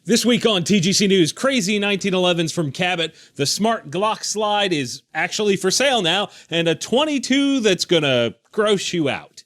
This week on TGC News, crazy 1911's from Cabot, the smart Glock slide is actually for sale now, and a 22 that's gonna gross you out.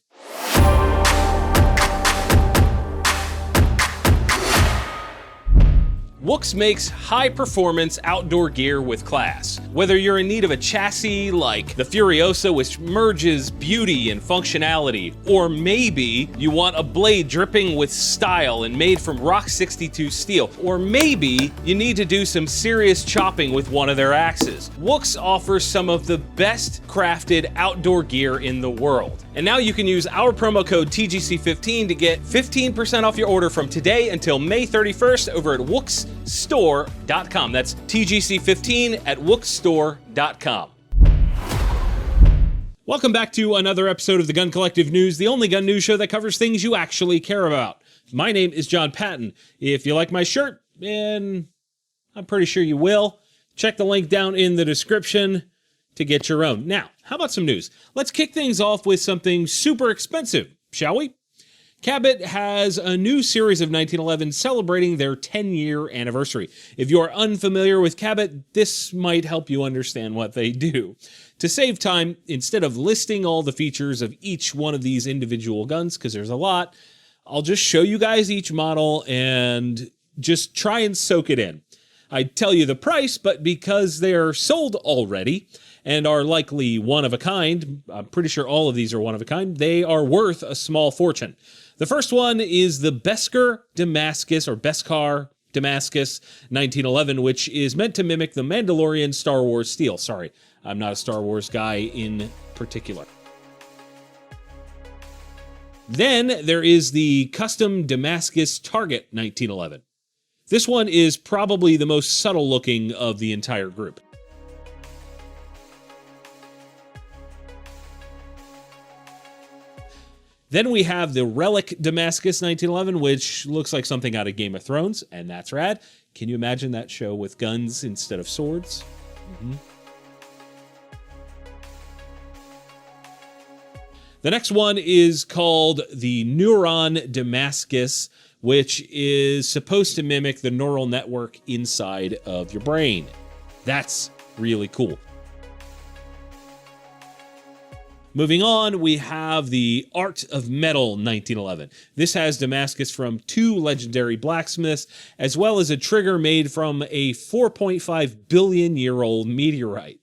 Woox makes high-performance outdoor gear with class. Whether you're in need of a chassis like the Furiosa, which merges beauty and functionality, or maybe you want a blade dripping with style and made from Rock 62 steel, or maybe you need to do some serious chopping with one of their axes, Woox offers some of the best crafted outdoor gear in the world. And now you can use our promo code TGC15 to get 15% off your order from today until May 31st over at WooxStore.com. That's TGC15 at WooxStore.com. Welcome back to another episode of the Gun Collective News, the only gun news show that covers things you actually care about. My name is Jon Patton. If you like my shirt, and I'm pretty sure you will, check the link down in the description to get your own. Now, how about some news? Let's kick things off with something super expensive, shall we? Cabot has a new series of 1911 celebrating their 10-year anniversary. If you are unfamiliar with Cabot, this might help you understand what they do. To save time, instead of listing all the features of each one of these individual guns, because there's a lot, I'll just show you guys each model and just try and soak it in. I'd tell you the price, but because they're sold already and are likely one of a kind, I'm pretty sure all of these are one of a kind, they are worth a small fortune. The first one is the Beskar Damascus, or Beskar Damascus 1911, which is meant to mimic the Mandalorian Star Wars steel. Sorry, I'm not a Star Wars guy in particular. Then there is the custom Damascus Target 1911. This one is probably the most subtle looking of the entire group. Then we have the Relic Damascus 1911, which looks like something out of Game of Thrones, and that's rad. Can you imagine that show with guns instead of swords? The next one is called the Neuron Damascus, which is supposed to mimic the neural network inside of your brain. That's really cool. Moving on, we have the Art of Metal 1911. This has Damascus from 2 legendary blacksmiths, as well as a trigger made from a 4.5 billion year old meteorite.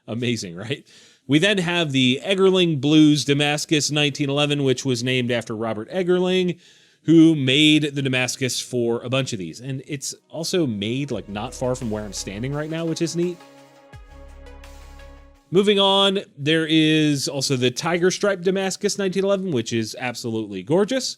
Amazing, right? We then have the Eggerling Blues Damascus 1911, which was named after Robert Eggerling, who made the Damascus for a bunch of these. And it's also made like not far from where I'm standing right now, which is neat. Moving on, there is also the Tiger Stripe Damascus 1911, which is absolutely gorgeous.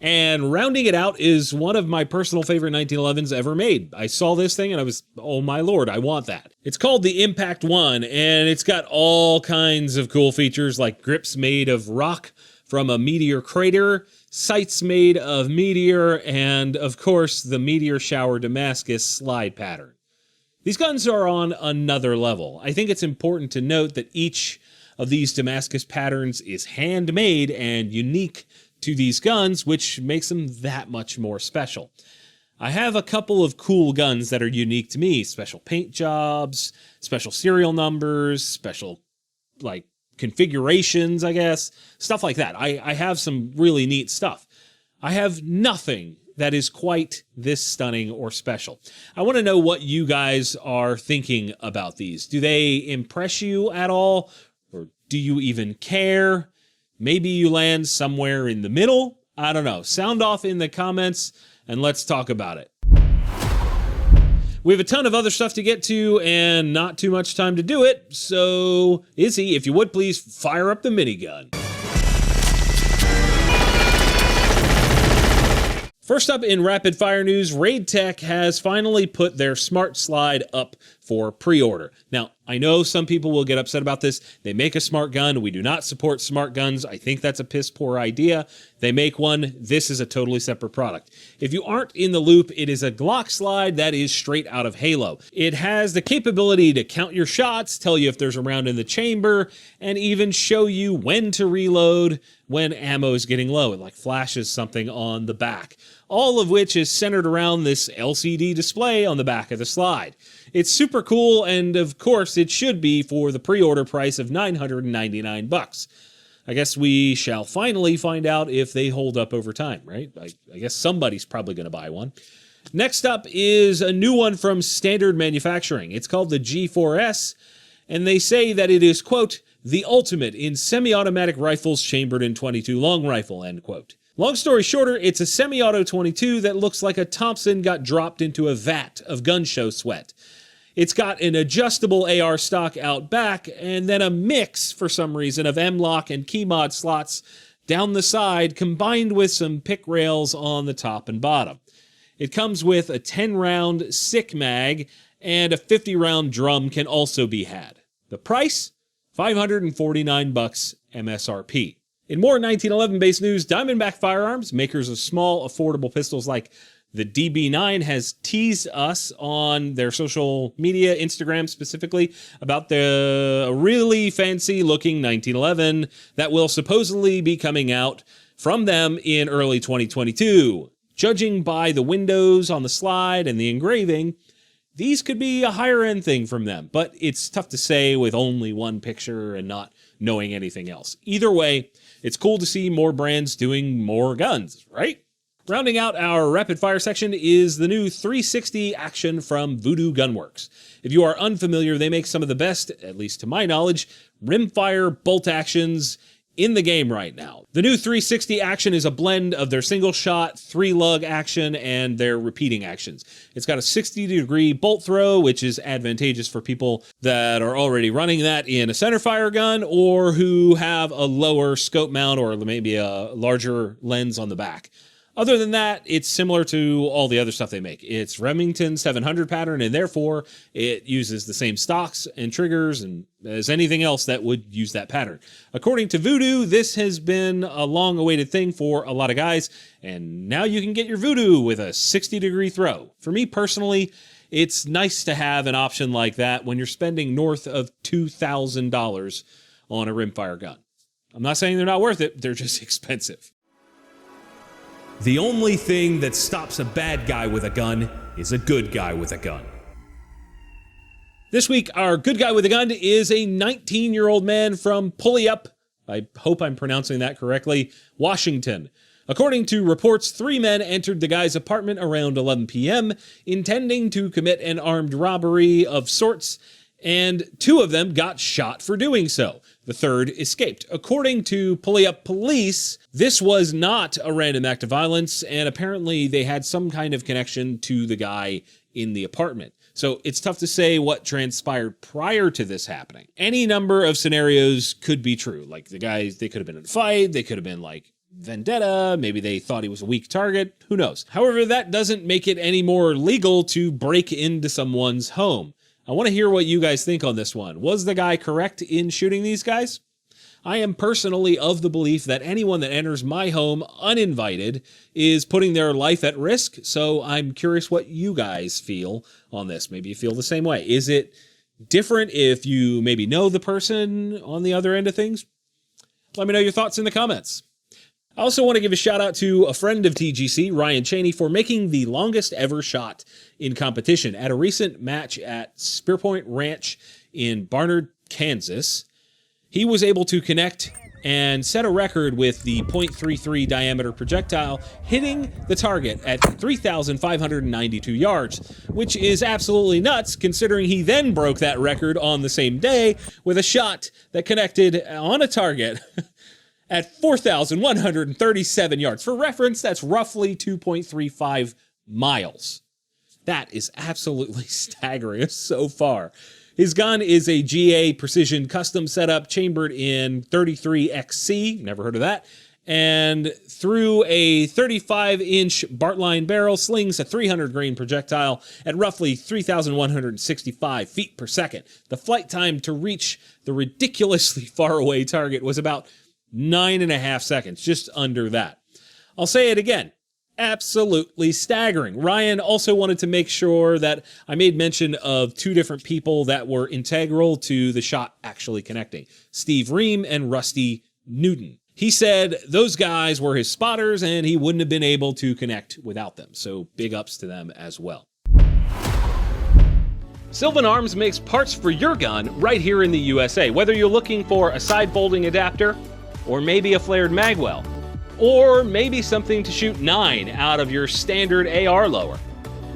And rounding it out is one of my personal favorite 1911s ever made. I saw this thing and I was, oh my lord, I want that. It's called the Impact 1, and it's got all kinds of cool features like grips made of rock from a meteor crater, sights made of meteor, and of course the Meteor Shower Damascus slide pattern. These guns are on another level. I think it's important to note that each of these Damascus patterns is handmade and unique to these guns, which makes them that much more special. I have a couple of cool guns that are unique to me, special paint jobs, special serial numbers, special like configurations, I guess, stuff like that. I have some really neat stuff. I have nothing that is quite this stunning or special. I want to know what you guys are thinking about these. Do they impress you at all? Or do you even care? Maybe you land somewhere in the middle? I don't know. Sound off in the comments and let's talk about it. We have a ton of other stuff to get to and not too much time to do it, so Izzy, if you would please fire up the minigun. First up in rapid fire news, Radetec has finally put their smart slide up for pre-order. Now, I know some people will get upset about this. They make a smart gun. We do not support smart guns. I think that's a piss poor idea. They make one. This is a totally separate product. If you aren't in the loop, it is a Glock slide that is straight out of Halo. It has the capability to count your shots, tell you if there's a round in the chamber, and even show you when to reload when ammo is getting low. It like flashes something on the back. All of which is centered around this LCD display on the back of the slide. It's super cool, and of course it should be for the pre-order price of $999. I guess we shall finally find out if they hold up over time, right? I guess somebody's probably going to buy one. Next up is a new one from Standard Manufacturing. It's called the G4S, and they say that it is, quote, the ultimate in semi-automatic rifles chambered in .22 long rifle, end quote. Long story shorter, it's a semi-auto 22 that looks like a Thompson got dropped into a vat of gun show sweat. It's got an adjustable AR stock out back, and then a mix, for some reason, of M-lock and key mod slots down the side, combined with some pick rails on the top and bottom. It comes with a 10-round SICK mag, and a 50-round drum can also be had. The price? $549 MSRP. In more 1911-based news, Diamondback Firearms, makers of small, affordable pistols like the DB9, has teased us on their social media, Instagram specifically, about the really fancy-looking 1911 that will supposedly be coming out from them in early 2022. Judging by the windows on the slide and the engraving, these could be a higher-end thing from them, but it's tough to say with only one picture and not knowing anything else. Either way, it's cool to see more brands doing more guns, right? Rounding out our rapid-fire section is the new 360 action from Vudoo Gunworks. If you are unfamiliar, they make some of the best, at least to my knowledge, rimfire bolt actions in the game right now. The new 360 action is a blend of their single shot, 3-lug action, and their repeating actions. It's got a 60-degree bolt throw, which is advantageous for people that are already running that in a centerfire gun or who have a lower scope mount or maybe a larger lens on the back. Other than that, it's similar to all the other stuff they make. It's Remington 700 pattern, and therefore it uses the same stocks and triggers and as anything else that would use that pattern. According to Vudoo, this has been a long-awaited thing for a lot of guys, and now you can get your Vudoo with a 60-degree throw. For me personally, it's nice to have an option like that when you're spending north of $2,000 on a rimfire gun. I'm not saying they're not worth it, they're just expensive. The only thing that stops a bad guy with a gun is a good guy with a gun. This week, our good guy with a gun is a 19-year-old man from Puyallup, I hope I'm pronouncing that correctly, Washington. According to reports, 3 men entered the guy's apartment around 11 p.m., intending to commit an armed robbery of sorts, and 2 of them got shot for doing so. The 3rd escaped. According to Puyallup police, this was not a random act of violence, and apparently they had some kind of connection to the guy in the apartment. So it's tough to say what transpired prior to this happening. Any number of scenarios could be true. Like the guys, they could have been in a fight, they could have been like vendetta, maybe they thought he was a weak target, who knows. However, that doesn't make it any more legal to break into someone's home. I want to hear what you guys think on this one. Was the guy correct in shooting these guys? I am personally of the belief that anyone that enters my home uninvited is putting their life at risk, so I'm curious what you guys feel on this. Maybe you feel the same way. Is it different if you maybe know the person on the other end of things? Let me know your thoughts in the comments. I also want to give a shout out to a friend of TGC, Ryan Cheney, for making the longest ever shot in competition at a recent match at Spearpoint Ranch in Barnard, Kansas. He was able to connect and set a record with the .33 diameter projectile hitting the target at 3,592 yards, which is absolutely nuts considering he then broke that record on the same day with a shot that connected on a target at 4,137 yards. For reference, that's roughly 2.35 miles. That is absolutely staggering so far. His gun is a GA Precision custom setup chambered in 33XC, never heard of that, and through a 35-inch Bartline barrel slings a 300 grain projectile at roughly 3,165 feet per second. The flight time to reach the ridiculously far away target was about 9.5 seconds, just under that. I'll say it again. Absolutely staggering. Ryan also wanted to make sure that I made mention of two different people that were integral to the shot actually connecting. Steve Ream and Rusty Newton. He said those guys were his spotters and he wouldn't have been able to connect without them. So big ups to them as well. Sylvan Arms makes parts for your gun right here in the USA. Whether you're looking for a side folding adapter or maybe a flared magwell, or maybe something to shoot 9 out of your standard AR lower,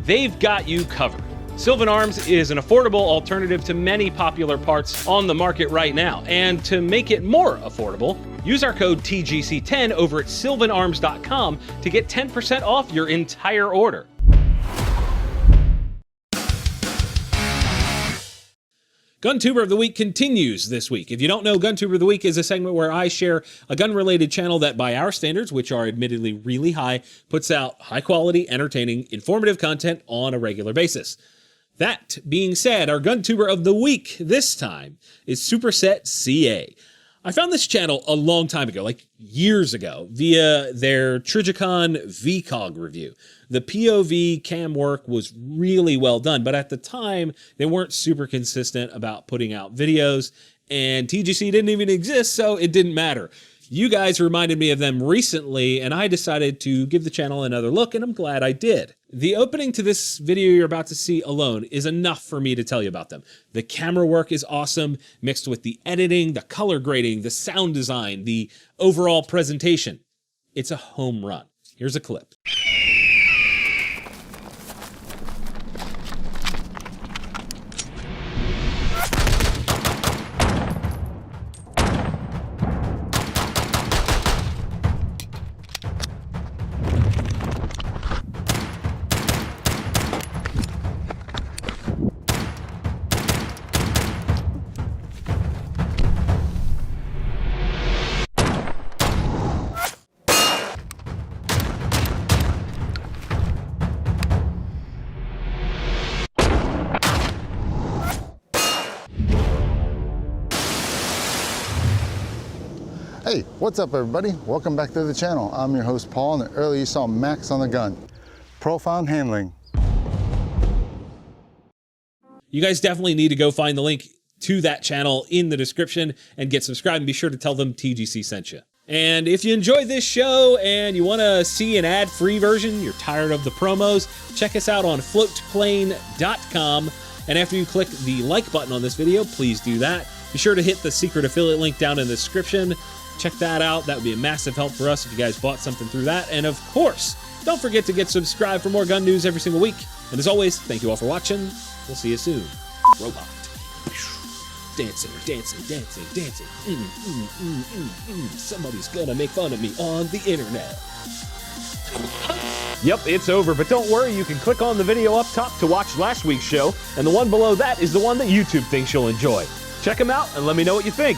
they've got you covered. Sylvan Arms is an affordable alternative to many popular parts on the market right now. And to make it more affordable, use our code TGC10 over at sylvanarms.com to get 10% off your entire order. Guntuber of the Week continues this week. If you don't know, Guntuber of the Week is a segment where I share a gun-related channel that, by our standards, which are admittedly really high, puts out high-quality, entertaining, informative content on a regular basis. That being said, our Guntuber of the Week this time is Superset CA. I found this channel a long time ago, like years ago, via their Trigicon VCOG review. The POV cam work was really well done, but at the time, they weren't super consistent about putting out videos, and TGC didn't even exist, so it didn't matter. You guys reminded me of them recently, and I decided to give the channel another look, and I'm glad I did. The opening to this video you're about to see alone is enough for me to tell you about them. The camera work is awesome, mixed with the editing, the color grading, the sound design, the overall presentation. It's a home run. Here's a clip. Hey, what's up everybody? Welcome back to the channel. I'm your host Paul, and earlier you saw Max on the gun. Profound handling. You guys definitely need to go find the link to that channel in the description and get subscribed, and be sure to tell them TGC sent you. And if you enjoyed this show and you want to see an ad-free version, you're tired of the promos, check us out on floatplane.com. And after you click the like button on this video, please do that. Be sure to hit the secret affiliate link down in the description. Check that out. That would be a massive help for us if you guys bought something through that. And of course, don't forget to get subscribed for more gun news every single week. And as always, thank you all for watching. We'll see you soon. Robot. Dancing, dancing, dancing, dancing. Somebody's gonna make fun of me on the internet. Yep, it's over, but don't worry, you can click on the video up top to watch last week's show, and the one below that is the one that YouTube thinks you'll enjoy. Check them out and let me know what you think.